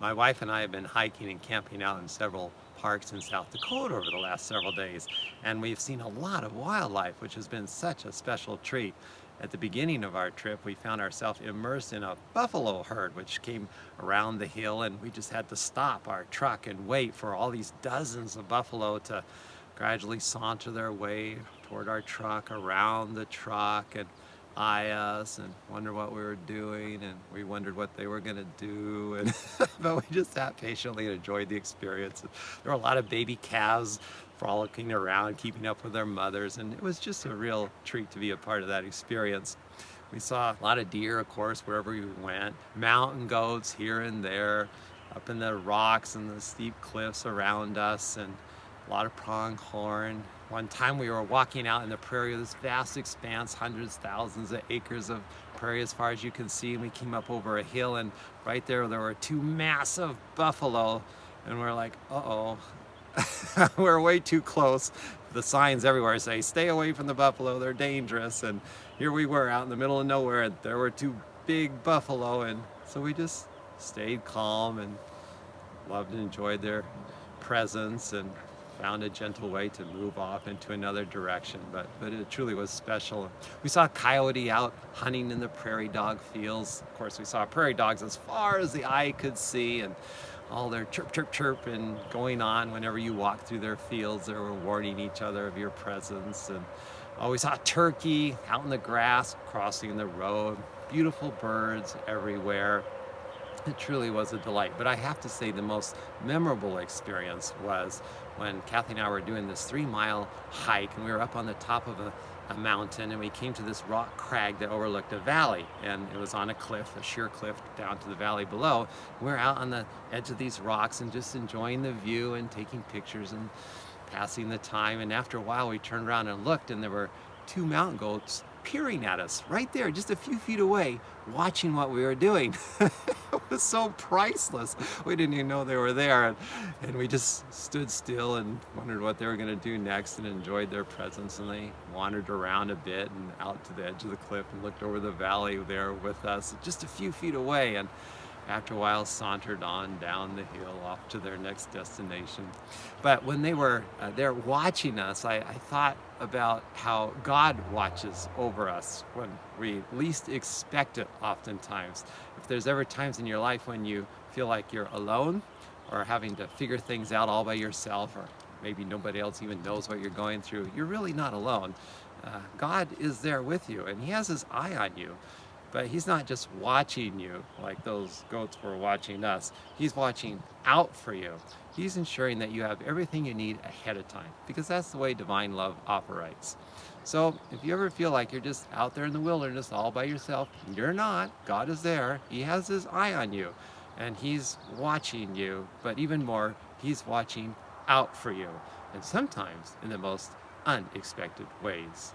My wife and I have been hiking and camping out in several parks in South Dakota over the last several days, and we've seen a lot of wildlife, which has been such a special treat. At the beginning of our trip, we found ourselves immersed in a buffalo herd, which came around the hill, and we just had to stop our truck and wait for all these dozens of buffalo to gradually saunter their way toward our truck, around the truck, and eye us and wonder what we were doing, and we wondered what they were going to do, and but we just sat patiently and enjoyed the experience. There were a lot of baby calves frolicking around, keeping up with their mothers, and it was just a real treat to be a part of that experience. We saw a lot of deer, of course, wherever we went, mountain goats here and there, up in the rocks and the steep cliffs around us, and a lot of pronghorn. One time we were walking out in the prairie, this vast expanse, hundreds, thousands of acres of prairie as far as you can see, and we came up over a hill, and right there were two massive buffalo, and we're like, uh-oh, we're way too close. The signs everywhere say, stay away from the buffalo, they're dangerous, and here we were out in the middle of nowhere, and there were two big buffalo, and so we just stayed calm and loved and enjoyed their presence and found a gentle way to move off into another direction, but it truly was special. We saw a coyote out hunting in the prairie dog fields. Of course, we saw prairie dogs as far as the eye could see, and all their chirp, chirp, chirp and going on whenever you walk through their fields. They were warning each other of your presence. And we saw a turkey out in the grass crossing the road. Beautiful birds everywhere. It truly was a delight. But I have to say the most memorable experience was when Kathy and I were doing this 3-mile hike, and we were up on the top of a mountain, and we came to this rock crag that overlooked a valley, and it was on a cliff, a sheer cliff down to the valley below. We were out on the edge of these rocks and just enjoying the view and taking pictures and passing the time. And after a while we turned around and looked, and there were two mountain goats peering at us right there, just a few feet away, watching what we were doing. It was so priceless. We didn't even know they were there, and we just stood still and wondered what they were going to do next, and enjoyed their presence. And they wandered around a bit and out to the edge of the cliff and looked over the valley there with us, just a few feet away, and after a while sauntered on down the hill off to their next destination. But when they were there watching us, I thought about how God watches over us when we least expect it oftentimes. If there's ever times in your life when you feel like you're alone or having to figure things out all by yourself, or maybe nobody else even knows what you're going through, you're really not alone. God is there with you, and He has His eye on you. But He's not just watching you like those goats were watching us. He's watching out for you. He's ensuring that you have everything you need ahead of time, because that's the way divine love operates. So if you ever feel like you're just out there in the wilderness all by yourself, you're not. God is there. He has His eye on you, and He's watching you. But even more, He's watching out for you, and sometimes in the most unexpected ways.